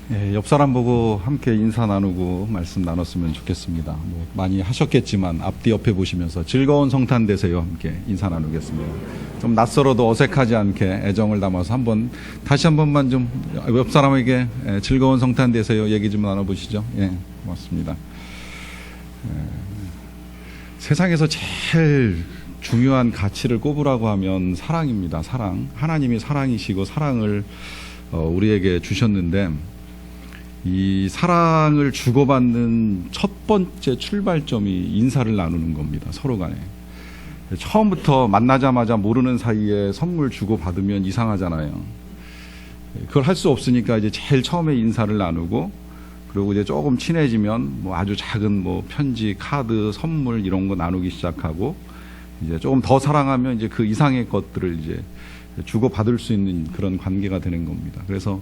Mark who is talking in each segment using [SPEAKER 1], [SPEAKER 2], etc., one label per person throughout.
[SPEAKER 1] 옆 사람 보고 함께 인사 나누고 말씀 나눴으면 좋겠습니다. 많이 하셨겠지만 앞뒤 옆에 보시면서 즐거운 성탄 되세요. 함께 인사 나누겠습니다. 좀 낯설어도 어색하지 않게 애정을 담아서 다시 한 번만 좀 옆 사람에게 즐거운 성탄 되세요. 얘기 좀 나눠보시죠. 예, 고맙습니다. 세상에서 제일 중요한 가치를 꼽으라고 하면 사랑입니다. 사랑. 하나님이 사랑이시고 사랑을 우리에게 주셨는데 이 사랑을 주고받는 첫 번째 출발점이 인사를 나누는 겁니다. 서로 간에. 처음부터 만나자마자 모르는 사이에 선물 주고받으면 이상하잖아요. 그걸 할 수 없으니까 이제 제일 처음에 인사를 나누고, 그리고 이제 조금 친해지면 아주 작은 편지, 카드, 선물 이런 거 나누기 시작하고, 이제 조금 더 사랑하면 이제 그 이상의 것들을 이제 주고받을 수 있는 그런 관계가 되는 겁니다. 그래서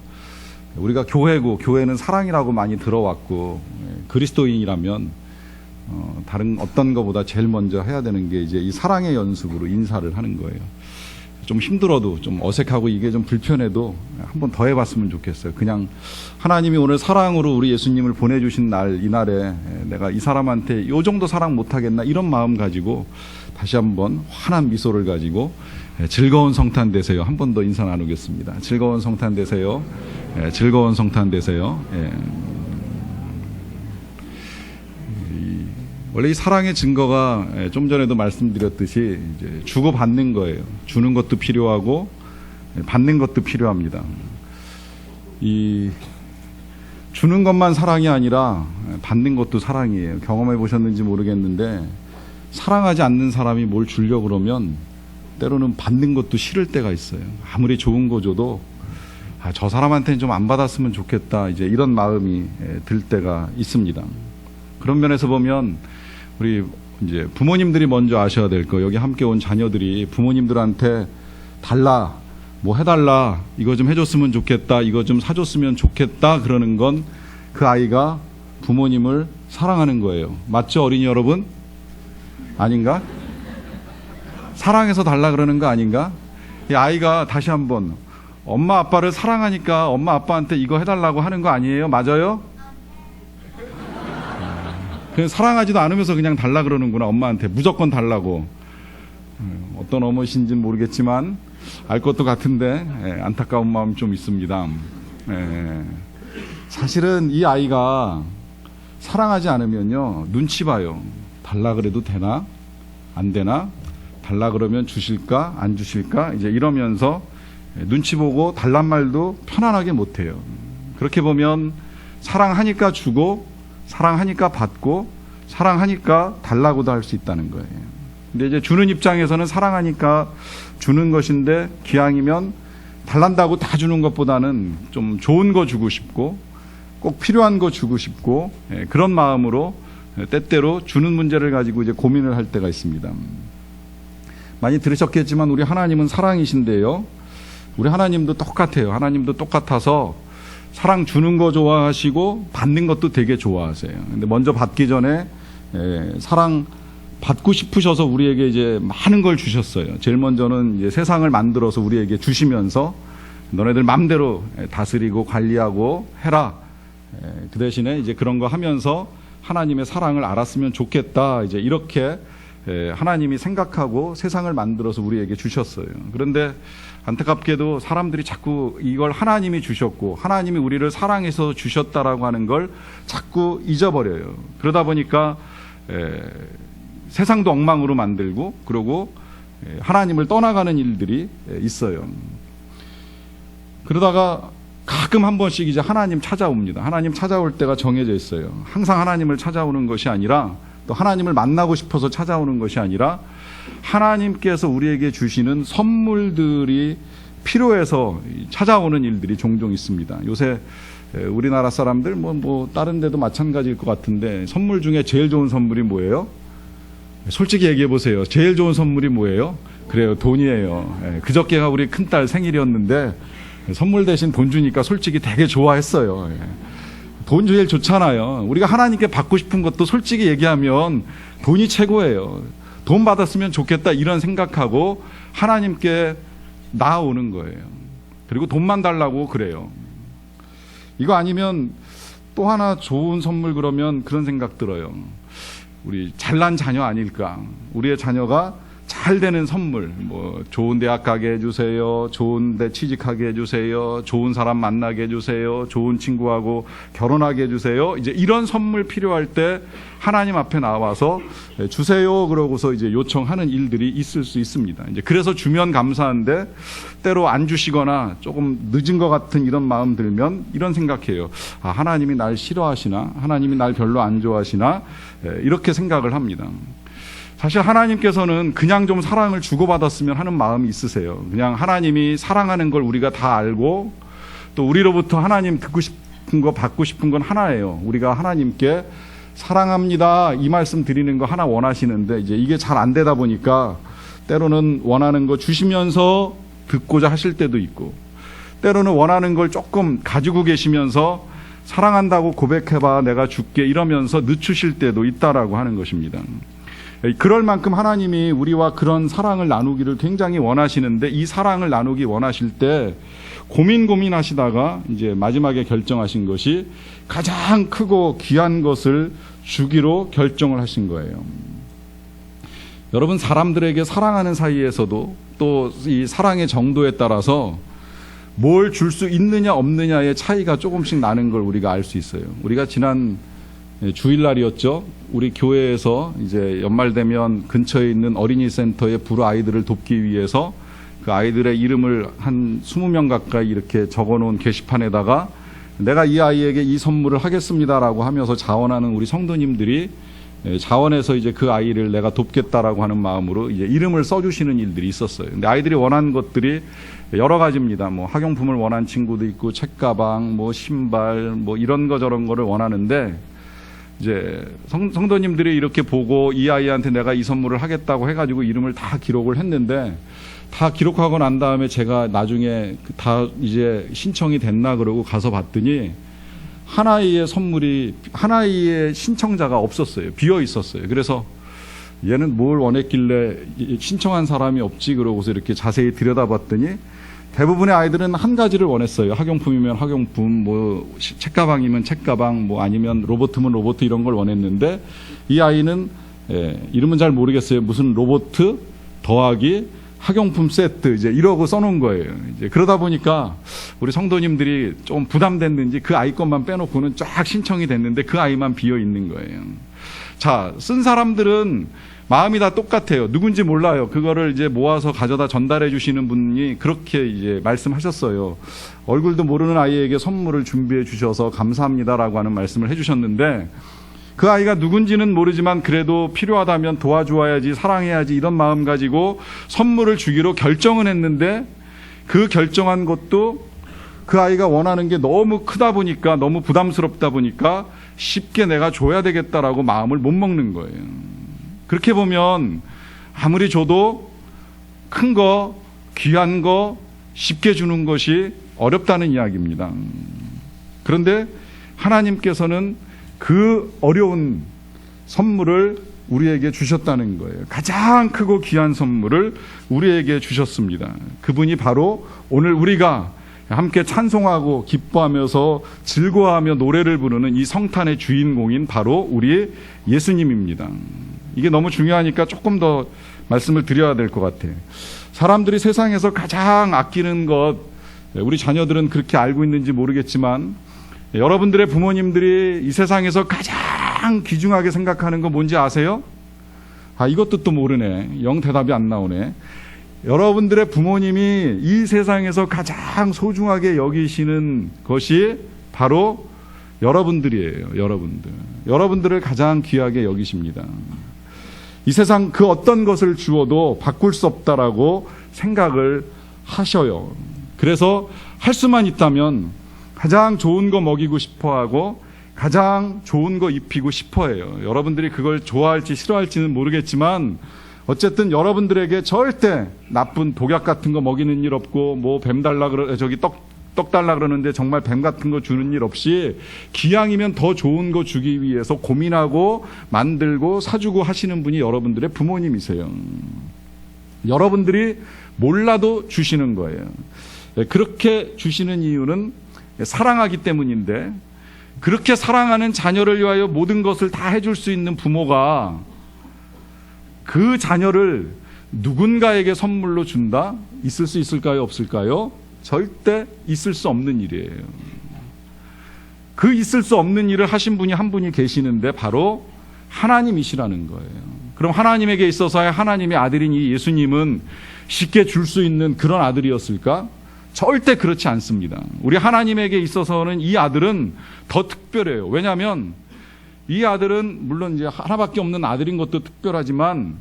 [SPEAKER 1] 우리가 교회고, 교회는 사랑이라고 많이 들어왔고, 그리스도인이라면 다른 어떤 것보다 제일 먼저 해야 되는 게 이제 이 사랑의 연습으로 인사를 하는 거예요. 좀 힘들어도, 좀 어색하고 이게 좀 불편해도 한번 더 해봤으면 좋겠어요. 그냥 하나님이 오늘 사랑으로 우리 예수님을 보내주신 날, 이날에 내가 이 사람한테 요 정도 사랑 못하겠나 이런 마음 가지고 다시 한번 환한 미소를 가지고 즐거운 성탄 되세요. 한 번 더 인사 나누겠습니다. 즐거운 성탄 되세요. 즐거운 성탄 되세요. 원래 이 사랑의 증거가 좀 전에도 말씀드렸듯이 이제 주고받는 거예요. 주는 것도 필요하고 받는 것도 필요합니다. 이 주는 것만 사랑이 아니라 받는 것도 사랑이에요. 경험해 보셨는지 모르겠는데 사랑하지 않는 사람이 뭘 주려고 그러면 때로는 받는 것도 싫을 때가 있어요. 아무리 좋은 거 줘도 저 사람한테는 좀 안 받았으면 좋겠다, 이제 이런 마음이 들 때가 있습니다. 그런 면에서 보면 우리 이제 부모님들이 먼저 아셔야 될 거, 여기 함께 온 자녀들이 부모님들한테 달라, 해달라, 이거 좀 해줬으면 좋겠다, 이거 좀 사줬으면 좋겠다 그러는 건 그 아이가 부모님을 사랑하는 거예요. 맞죠, 어린이 여러분? 아닌가? 사랑해서 달라 그러는 거 아닌가? 이 아이가 다시 한번 엄마 아빠를 사랑하니까 엄마 아빠한테 이거 해달라고 하는 거 아니에요? 맞아요? 그냥 사랑하지도 않으면서 그냥 달라 그러는구나. 엄마한테 무조건 달라고. 어떤 어머신지는 모르겠지만 알 것도 같은데 안타까운 마음 좀 있습니다. 사실은 이 아이가 사랑하지 않으면요 눈치 봐요. 달라 그래도 되나? 안 되나? 달라 그러면 주실까? 안 주실까? 이제 이러면서 눈치 보고 달란 말도 편안하게 못해요. 그렇게 보면 사랑하니까 주고, 사랑하니까 받고, 사랑하니까 달라고도 할 수 있다는 거예요. 근데 이제 주는 입장에서는 사랑하니까 주는 것인데, 기왕이면 달란다고 다 주는 것보다는 좀 좋은 거 주고 싶고, 꼭 필요한 거 주고 싶고, 그런 마음으로 때때로 주는 문제를 가지고 이제 고민을 할 때가 있습니다. 많이 들으셨겠지만 우리 하나님은 사랑이신데요, 우리 하나님도 똑같아요. 하나님도 똑같아서 사랑 주는 거 좋아하시고 받는 것도 되게 좋아하세요. 근데 먼저 받기 전에 사랑 받고 싶으셔서 우리에게 이제 많은 걸 주셨어요. 제일 먼저는 이제 세상을 만들어서 우리에게 주시면서 너네들 마음대로 다스리고 관리하고 해라. 그 대신에 이제 그런 거 하면서 하나님의 사랑을 알았으면 좋겠다. 이제 이렇게 하나님이 생각하고 세상을 만들어서 우리에게 주셨어요. 그런데 안타깝게도 사람들이 자꾸 이걸 하나님이 주셨고 하나님이 우리를 사랑해서 주셨다라고 하는 걸 자꾸 잊어버려요. 그러다 보니까 세상도 엉망으로 만들고, 그리고 하나님을 떠나가는 일들이 있어요. 그러다가 가끔 한 번씩 이제 하나님 찾아옵니다. 하나님 찾아올 때가 정해져 있어요. 항상 하나님을 찾아오는 것이 아니라, 또 하나님을 만나고 싶어서 찾아오는 것이 아니라 하나님께서 우리에게 주시는 선물들이 필요해서 찾아오는 일들이 종종 있습니다. 요새 우리나라 사람들 다른 데도 마찬가지일 것 같은데 선물 중에 제일 좋은 선물이 뭐예요? 솔직히 얘기해 보세요. 제일 좋은 선물이 뭐예요? 그래요, 돈이에요. 그저께가 우리 큰딸 생일이었는데 선물 대신 돈 주니까 솔직히 되게 좋아했어요. 돈 제일 좋잖아요. 우리가 하나님께 받고 싶은 것도 솔직히 얘기하면 돈이 최고예요. 돈 받았으면 좋겠다 이런 생각하고 하나님께 나아오는 거예요. 그리고 돈만 달라고 그래요. 이거 아니면 또 하나 좋은 선물 그러면 그런 생각 들어요. 우리 잘난 자녀 아닐까? 우리의 자녀가 잘 되는 선물, 뭐 좋은 대학 가게 해주세요, 좋은 데 취직하게 해주세요, 좋은 사람 만나게 해주세요, 좋은 친구하고 결혼하게 해주세요. 이제 이런 선물 필요할 때 하나님 앞에 나와서 주세요 그러고서 이제 요청하는 일들이 있을 수 있습니다. 이제 그래서 주면 감사한데 때로 안 주시거나 조금 늦은 것 같은 이런 마음 들면 이런 생각해요. 아, 하나님이 날 싫어하시나? 하나님이 날 별로 안 좋아하시나? 이렇게 생각을 합니다. 사실 하나님께서는 그냥 좀 사랑을 주고받았으면 하는 마음이 있으세요. 그냥 하나님이 사랑하는 걸 우리가 다 알고 또 우리로부터 하나님 듣고 싶은 거 받고 싶은 건 하나예요. 우리가 하나님께 사랑합니다 이 말씀 드리는 거 하나 원하시는데 이제 이게 잘 안 되다 보니까 때로는 원하는 거 주시면서 듣고자 하실 때도 있고 때로는 원하는 걸 조금 가지고 계시면서 사랑한다고 고백해봐 내가 줄게 이러면서 늦추실 때도 있다라고 하는 것입니다. 그럴 만큼 하나님이 우리와 그런 사랑을 나누기를 굉장히 원하시는데 이 사랑을 나누기 원하실 때 고민하시다가 이제 마지막에 결정하신 것이 가장 크고 귀한 것을 주기로 결정을 하신 거예요. 여러분 사람들에게 사랑하는 사이에서도 또 이 사랑의 정도에 따라서 뭘 줄 수 있느냐 없느냐의 차이가 조금씩 나는 걸 우리가 알 수 있어요. 우리가 지난 주일날이었죠. 우리 교회에서 이제 연말 되면 근처에 있는 어린이 센터의 불우 아이들을 돕기 위해서 그 아이들의 이름을 한 20명 가까이 이렇게 적어 놓은 게시판에다가 내가 이 아이에게 이 선물을 하겠습니다라고 하면서 자원하는 우리 성도님들이 자원해서 이제 그 아이를 내가 돕겠다라고 하는 마음으로 이제 이름을 써주시는 일들이 있었어요. 근데 아이들이 원하는 것들이 여러 가지입니다. 뭐 학용품을 원한 친구도 있고 책가방, 뭐 신발, 뭐 이런 거 저런 거를 원하는데 이제 성도님들이 이렇게 보고 이 아이한테 내가 이 선물을 하겠다고 해가지고 이름을 다 기록을 했는데 다 기록하고 난 다음에 제가 나중에 다 이제 신청이 됐나 그러고 가서 봤더니 하나의 선물이 하나의 신청자가 없었어요. 비어 있었어요. 그래서 얘는 뭘 원했길래 신청한 사람이 없지 그러고서 이렇게 자세히 들여다봤더니 대부분의 아이들은 한 가지를 원했어요. 학용품이면 학용품, 뭐 책가방이면 책가방, 뭐 아니면 로봇이면 로봇 이런 걸 원했는데 이 아이는 이름은 잘 모르겠어요. 무슨 로봇 더하기 학용품 세트 이제 이러고 써놓은 거예요. 이제 그러다 보니까 우리 성도님들이 좀 부담됐는지 그 아이 것만 빼놓고는 쫙 신청이 됐는데 그 아이만 비어 있는 거예요. 자, 쓴 사람들은 마음이 다 똑같아요. 누군지 몰라요. 그거를 이제 모아서 가져다 전달해 주시는 분이 그렇게 이제 말씀하셨어요. 얼굴도 모르는 아이에게 선물을 준비해 주셔서 감사합니다라고 하는 말씀을 해 주셨는데 그 아이가 누군지는 모르지만 그래도 필요하다면 도와주어야지 사랑해야지 이런 마음 가지고 선물을 주기로 결정은 했는데 그 결정한 것도 그 아이가 원하는 게 너무 크다 보니까 너무 부담스럽다 보니까 쉽게 내가 줘야 되겠다라고 마음을 못 먹는 거예요. 그렇게 보면 아무리 줘도 큰 거, 귀한 거 쉽게 주는 것이 어렵다는 이야기입니다. 그런데 하나님께서는 그 어려운 선물을 우리에게 주셨다는 거예요. 가장 크고 귀한 선물을 우리에게 주셨습니다. 그분이 바로 오늘 우리가 함께 찬송하고 기뻐하면서 즐거워하며 노래를 부르는 이 성탄의 주인공인 바로 우리 예수님입니다. 이게 너무 중요하니까 조금 더 말씀을 드려야 될 것 같아요. 사람들이 세상에서 가장 아끼는 것, 우리 자녀들은 그렇게 알고 있는지 모르겠지만 여러분들의 부모님들이 이 세상에서 가장 귀중하게 생각하는 거 뭔지 아세요? 아, 이것도 또 모르네. 영 대답이 안 나오네. 여러분들의 부모님이 이 세상에서 가장 소중하게 여기시는 것이 바로 여러분들이에요. 여러분들을 가장 귀하게 여기십니다. 이 세상 그 어떤 것을 주어도 바꿀 수 없다라고 생각을 하셔요. 그래서 할 수만 있다면 가장 좋은 거 먹이고 싶어하고 가장 좋은 거 입히고 싶어해요. 여러분들이 그걸 좋아할지 싫어할지는 모르겠지만 어쨌든 여러분들에게 절대 나쁜 독약 같은 거 먹이는 일 없고 뭐 뱀 달라 떡 달라 그러는데 정말 뱀 같은 거 주는 일 없이 기왕이면 더 좋은 거 주기 위해서 고민하고 만들고 사주고 하시는 분이 여러분들의 부모님이세요. 여러분들이 몰라도 주시는 거예요. 그렇게 주시는 이유는 사랑하기 때문인데, 그렇게 사랑하는 자녀를 위하여 모든 것을 다 해줄 수 있는 부모가 그 자녀를 누군가에게 선물로 준다? 있을 수 있을까요? 없을까요? 절대 있을 수 없는 일이에요. 그 있을 수 없는 일을 하신 분이 한 분이 계시는데 바로 하나님이시라는 거예요. 그럼 하나님에게 있어서의 하나님의 아들인 이 예수님은 쉽게 줄 수 있는 그런 아들이었을까? 절대 그렇지 않습니다. 우리 하나님에게 있어서는 이 아들은 더 특별해요. 왜냐하면 이 아들은 물론 이제 하나밖에 없는 아들인 것도 특별하지만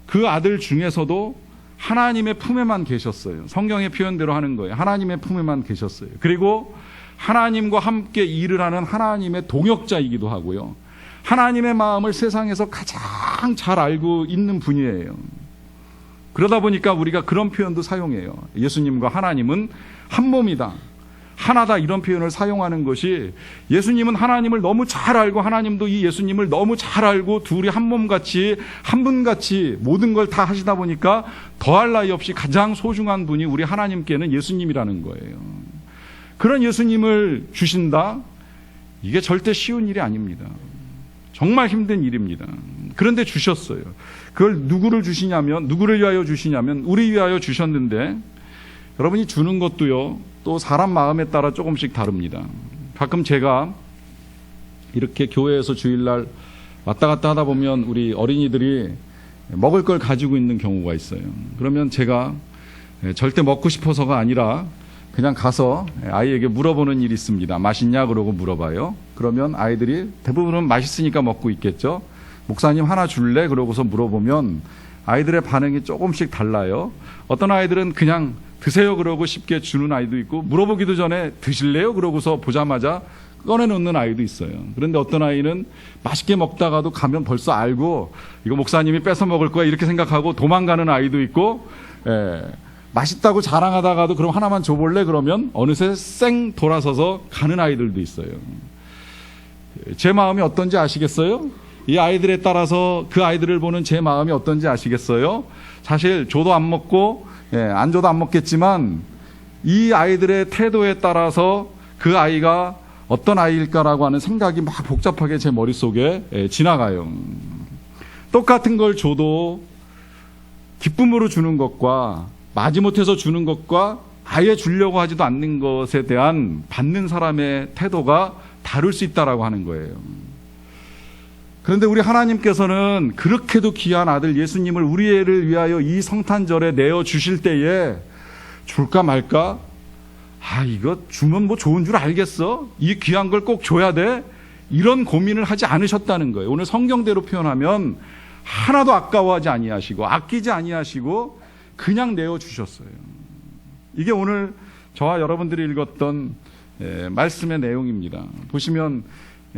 [SPEAKER 1] 그 아들 중에서도 하나님의 품에만 계셨어요. 성경의 표현대로 하는 거예요. 하나님의 품에만 계셨어요. 그리고 하나님과 함께 일을 하는 하나님의 동역자이기도 하고요. 하나님의 마음을 세상에서 가장 잘 알고 있는 분이에요. 그러다 보니까 우리가 그런 표현도 사용해요. 예수님과 하나님은 한 몸이다, 하나다, 이런 표현을 사용하는 것이 예수님은 하나님을 너무 잘 알고 하나님도 이 예수님을 너무 잘 알고 둘이 한 몸같이 한 분같이 모든 걸 다 하시다 보니까 더할 나위 없이 가장 소중한 분이 우리 하나님께는 예수님이라는 거예요. 그런 예수님을 주신다? 이게 절대 쉬운 일이 아닙니다. 정말 힘든 일입니다. 그런데 주셨어요. 그걸 누구를 주시냐면, 누구를 위하여 주시냐면 우리 위하여 주셨는데, 여러분이 주는 것도요, 또 사람 마음에 따라 조금씩 다릅니다. 가끔 제가 이렇게 교회에서 주일날 왔다 갔다 하다 보면 우리 어린이들이 먹을 걸 가지고 있는 경우가 있어요. 그러면 제가 절대 먹고 싶어서가 아니라 그냥 가서 아이에게 물어보는 일이 있습니다. 맛있냐? 그러고 물어봐요. 그러면 아이들이 대부분은 맛있으니까 먹고 있겠죠. 목사님 하나 줄래? 그러고서 물어보면 아이들의 반응이 조금씩 달라요. 어떤 아이들은 그냥 드세요 그러고 쉽게 주는 아이도 있고, 물어보기도 전에 드실래요? 그러고서 보자마자 꺼내놓는 아이도 있어요. 그런데 어떤 아이는 맛있게 먹다가도 가면 벌써 알고 이거 목사님이 뺏어 먹을 거야 이렇게 생각하고 도망가는 아이도 있고, 맛있다고 자랑하다가도 그럼 하나만 줘볼래? 그러면 어느새 쌩 돌아서서 가는 아이들도 있어요. 제 마음이 어떤지 아시겠어요? 이 아이들에 따라서 그 아이들을 보는 제 마음이 어떤지 아시겠어요? 사실 줘도 안 먹고 안 줘도 안 먹겠지만 이 아이들의 태도에 따라서 그 아이가 어떤 아이일까라고 하는 생각이 막 복잡하게 제 머릿속에 지나가요. 똑같은 걸 줘도 기쁨으로 주는 것과 마지못해서 주는 것과 아예 주려고 하지도 않는 것에 대한 받는 사람의 태도가 다를 수 있다라고 하는 거예요. 그런데 우리 하나님께서는 그렇게도 귀한 아들 예수님을 우리를 위하여 이 성탄절에 내어주실 때에 줄까 말까? 이거 주면 뭐 좋은 줄 알겠어? 이 귀한 걸 꼭 줘야 돼? 이런 고민을 하지 않으셨다는 거예요. 오늘 성경대로 표현하면 하나도 아까워하지 아니하시고 아끼지 아니하시고 그냥 내어주셨어요. 이게 오늘 저와 여러분들이 읽었던 말씀의 내용입니다. 보시면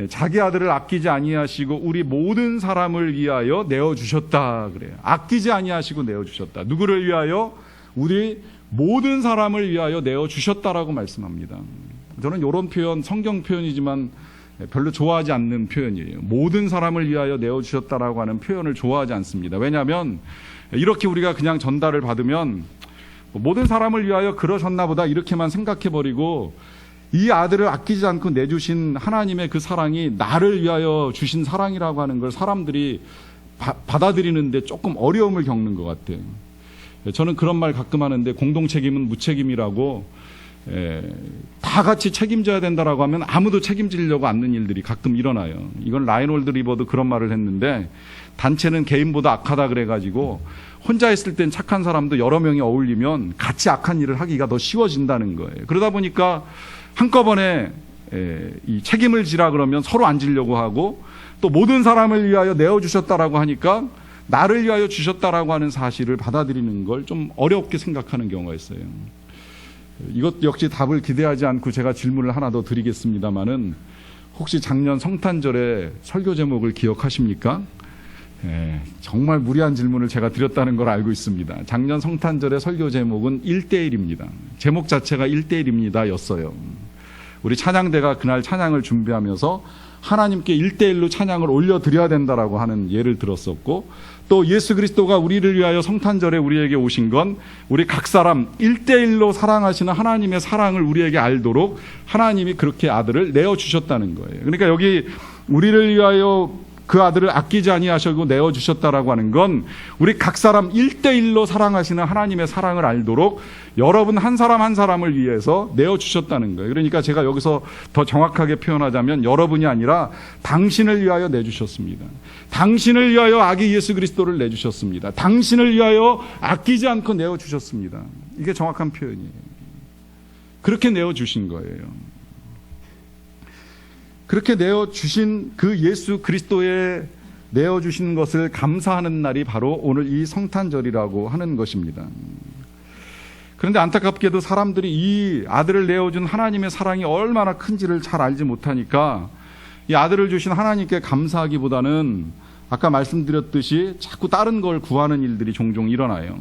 [SPEAKER 1] 자기 아들을 아끼지 아니하시고 우리 모든 사람을 위하여 내어주셨다 그래요. 아끼지 아니하시고 내어주셨다. 누구를 위하여? 우리 모든 사람을 위하여 내어주셨다라고 말씀합니다. 저는 이런 표현, 성경 표현이지만 별로 좋아하지 않는 표현이에요. 모든 사람을 위하여 내어주셨다라고 하는 표현을 좋아하지 않습니다. 왜냐하면 이렇게 우리가 그냥 전달을 받으면 모든 사람을 위하여 그러셨나 보다 이렇게만 생각해버리고 이 아들을 아끼지 않고 내주신 하나님의 그 사랑이 나를 위하여 주신 사랑이라고 하는 걸 사람들이 받아들이는데 조금 어려움을 겪는 것 같아요. 저는 그런 말 가끔 하는데, 공동책임은 무책임이라고, 다 같이 책임져야 된다라고 하면 아무도 책임지려고 않는 일들이 가끔 일어나요. 이건 라이놀드 리버도 그런 말을 했는데, 단체는 개인보다 악하다 그래가지고 혼자 있을 땐 착한 사람도 여러 명이 어울리면 같이 악한 일을 하기가 더 쉬워진다는 거예요. 그러다 보니까 한꺼번에 이 책임을 지라 그러면 서로 안 지려고 하고, 또 모든 사람을 위하여 내어주셨다라고 하니까 나를 위하여 주셨다라고 하는 사실을 받아들이는 걸 좀 어렵게 생각하는 경우가 있어요. 이것 역시 답을 기대하지 않고 제가 질문을 하나 더 드리겠습니다마는, 혹시 작년 성탄절에 설교 제목을 기억하십니까? 정말 무리한 질문을 제가 드렸다는 걸 알고 있습니다. 작년 성탄절의 설교 제목은 1:1입니다. 제목 자체가 1:1입니다 였어요. 우리 찬양대가 그날 찬양을 준비하면서 하나님께 1대1로 찬양을 올려드려야 된다라고 하는 예를 들었었고, 또 예수 그리스도가 우리를 위하여 성탄절에 우리에게 오신 건 우리 각 사람 1대1로 사랑하시는 하나님의 사랑을 우리에게 알도록 하나님이 그렇게 아들을 내어주셨다는 거예요. 그러니까 여기 우리를 위하여 그 아들을 아끼지 아니하시고 내어주셨다라고 하는 건 우리 각 사람 1대1로 사랑하시는 하나님의 사랑을 알도록 여러분 한 사람 한 사람을 위해서 내어주셨다는 거예요. 그러니까 제가 여기서 더 정확하게 표현하자면 여러분이 아니라 당신을 위하여 내주셨습니다. 당신을 위하여 아기 예수 그리스도를 내주셨습니다. 당신을 위하여 아끼지 않고 내어주셨습니다. 이게 정확한 표현이에요. 그렇게 내어주신 거예요. 그렇게 내어주신 그 예수 그리스도에 내어주신 것을 감사하는 날이 바로 오늘 이 성탄절이라고 하는 것입니다. 그런데 안타깝게도 사람들이 이 아들을 내어준 하나님의 사랑이 얼마나 큰지를 잘 알지 못하니까 이 아들을 주신 하나님께 감사하기보다는 아까 말씀드렸듯이 자꾸 다른 걸 구하는 일들이 종종 일어나요.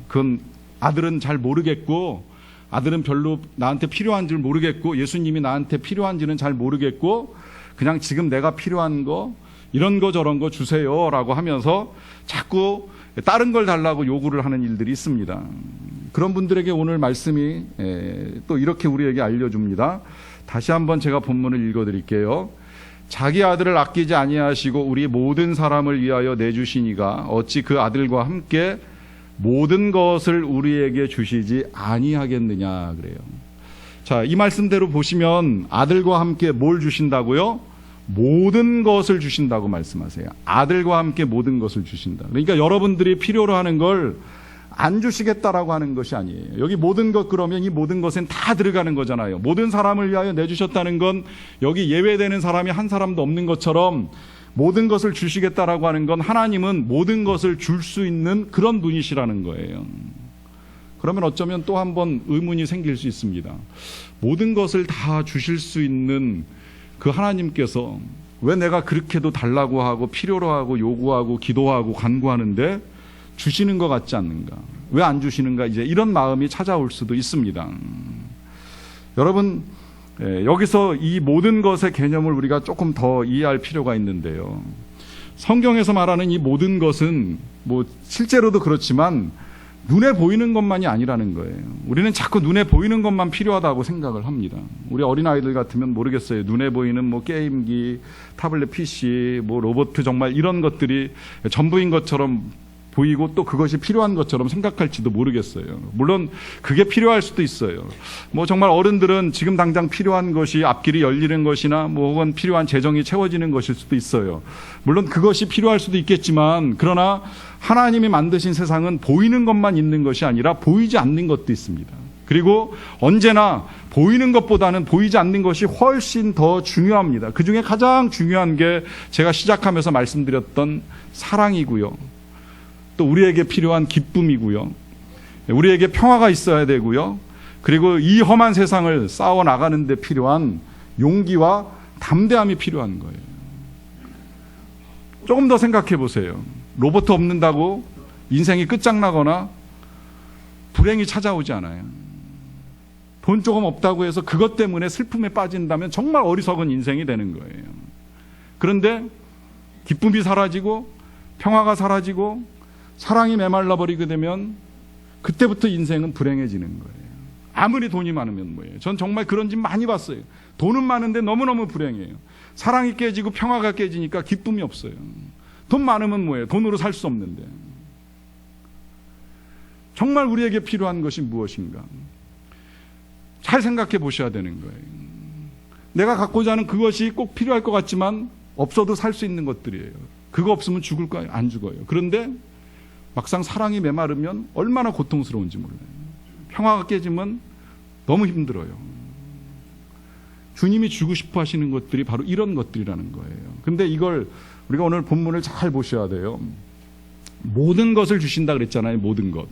[SPEAKER 1] 그건 아들은 잘 모르겠고, 아들은 별로 나한테 필요한 줄 모르겠고, 예수님이 나한테 필요한지는 잘 모르겠고, 그냥 지금 내가 필요한 거 이런 거 저런 거 주세요라고 하면서 자꾸 다른 걸 달라고 요구를 하는 일들이 있습니다. 그런 분들에게 오늘 말씀이 또 이렇게 우리에게 알려줍니다. 다시 한번 제가 본문을 읽어드릴게요. 자기 아들을 아끼지 아니하시고 우리 모든 사람을 위하여 내주시니가 어찌 그 아들과 함께 모든 것을 우리에게 주시지 아니하겠느냐 그래요. 자, 이 말씀대로 보시면 아들과 함께 뭘 주신다고요? 모든 것을 주신다고 말씀하세요. 아들과 함께 모든 것을 주신다. 그러니까 여러분들이 필요로 하는 걸 안 주시겠다라고 하는 것이 아니에요. 여기 모든 것 그러면 이 모든 것엔 다 들어가는 거잖아요. 모든 사람을 위하여 내주셨다는 건 여기 예외되는 사람이 한 사람도 없는 것처럼 모든 것을 주시겠다라고 하는 건 하나님은 모든 것을 줄 수 있는 그런 분이시라는 거예요. 그러면 어쩌면 또 한 번 의문이 생길 수 있습니다. 모든 것을 다 주실 수 있는 그 하나님께서 왜 내가 그렇게도 달라고 하고 필요로 하고 요구하고 기도하고 간구하는데 주시는 것 같지 않는가? 왜 안 주시는가? 이제 이런 마음이 찾아올 수도 있습니다. 여러분, 여기서 이 모든 것의 개념을 우리가 조금 더 이해할 필요가 있는데요. 성경에서 말하는 이 모든 것은 뭐 실제로도 그렇지만 눈에 보이는 것만이 아니라는 거예요. 우리는 자꾸 눈에 보이는 것만 필요하다고 생각을 합니다. 우리 어린아이들 같으면 모르겠어요. 눈에 보이는 뭐 게임기, 타블렛 PC, 뭐 로봇 정말 이런 것들이 전부인 것처럼 보이고 또 그것이 필요한 것처럼 생각할지도 모르겠어요. 물론 그게 필요할 수도 있어요. 뭐 정말 어른들은 지금 당장 필요한 것이 앞길이 열리는 것이나 뭐 혹은 필요한 재정이 채워지는 것일 수도 있어요. 물론 그것이 필요할 수도 있겠지만 그러나 하나님이 만드신 세상은 보이는 것만 있는 것이 아니라 보이지 않는 것도 있습니다. 그리고 언제나 보이는 것보다는 보이지 않는 것이 훨씬 더 중요합니다. 그 중에 가장 중요한 게 제가 시작하면서 말씀드렸던 사랑이고요. 또 우리에게 필요한 기쁨이고요. 우리에게 평화가 있어야 되고요. 그리고 이 험한 세상을 싸워 나가는 데 필요한 용기와 담대함이 필요한 거예요. 조금 더 생각해 보세요. 로봇 없는다고 인생이 끝장나거나 불행이 찾아오지 않아요. 돈 조금 없다고 해서 그것 때문에 슬픔에 빠진다면 정말 어리석은 인생이 되는 거예요. 그런데 기쁨이 사라지고 평화가 사라지고 사랑이 메말라 버리게 되면 그때부터 인생은 불행해지는 거예요. 아무리 돈이 많으면 뭐예요. 전 정말 그런 집 많이 봤어요. 돈은 많은데 너무너무 불행해요. 사랑이 깨지고 평화가 깨지니까 기쁨이 없어요. 돈 많으면 뭐예요. 돈으로 살 수 없는데. 정말 우리에게 필요한 것이 무엇인가? 잘 생각해 보셔야 되는 거예요. 내가 갖고자 하는 그것이 꼭 필요할 것 같지만 없어도 살 수 있는 것들이에요. 그거 없으면 죽을까요? 안 죽어요. 그런데 막상 사랑이 메마르면 얼마나 고통스러운지 몰라요. 평화가 깨지면 너무 힘들어요. 주님이 주고 싶어 하시는 것들이 바로 이런 것들이라는 거예요. 근데 이걸 우리가 오늘 본문을 잘 보셔야 돼요. 모든 것을 주신다 그랬잖아요. 모든 것.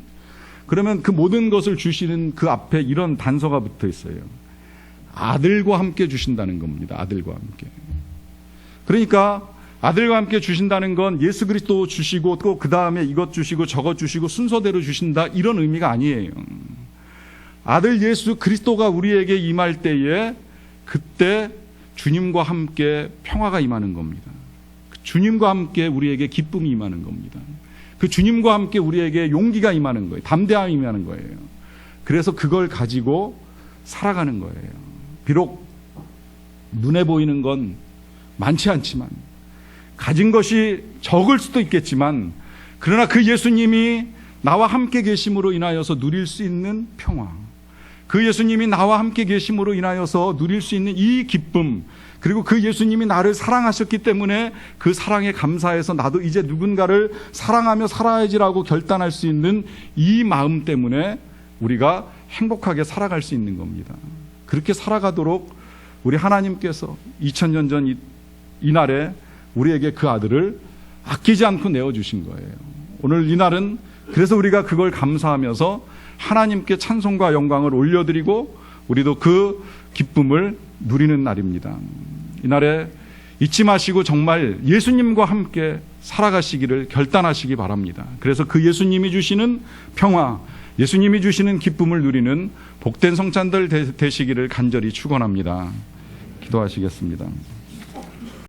[SPEAKER 1] 그러면 그 모든 것을 주시는 그 앞에 이런 단서가 붙어 있어요. 아들과 함께 주신다는 겁니다. 아들과 함께. 그러니까 아들과 함께 주신다는 건 예수 그리스도 주시고 또 그 다음에 이것 주시고 저것 주시고 순서대로 주신다 이런 의미가 아니에요. 아들 예수 그리스도가 우리에게 임할 때에 그때 주님과 함께 평화가 임하는 겁니다. 주님과 함께 우리에게 기쁨이 임하는 겁니다. 그 주님과 함께 우리에게 용기가 임하는 거예요. 담대함이 임하는 거예요. 그래서 그걸 가지고 살아가는 거예요. 비록 눈에 보이는 건 많지 않지만, 가진 것이 적을 수도 있겠지만, 그러나 그 예수님이 나와 함께 계심으로 인하여서 누릴 수 있는 평화, 그 예수님이 나와 함께 계심으로 인하여서 누릴 수 있는 이 기쁨, 그리고 그 예수님이 나를 사랑하셨기 때문에 그 사랑에 감사해서 나도 이제 누군가를 사랑하며 살아야지라고 결단할 수 있는 이 마음 때문에 우리가 행복하게 살아갈 수 있는 겁니다. 그렇게 살아가도록 우리 하나님께서 2000년 전 이날에 우리에게 그 아들을 아끼지 않고 내어주신 거예요. 오늘 이날은 그래서 우리가 그걸 감사하면서 하나님께 찬송과 영광을 올려드리고 우리도 그 기쁨을 누리는 날입니다. 이날에 잊지 마시고 정말 예수님과 함께 살아가시기를 결단하시기 바랍니다. 그래서 그 예수님이 주시는 평화, 예수님이 주시는 기쁨을 누리는 복된 성찬들 되시기를 간절히 축원합니다. 기도하시겠습니다.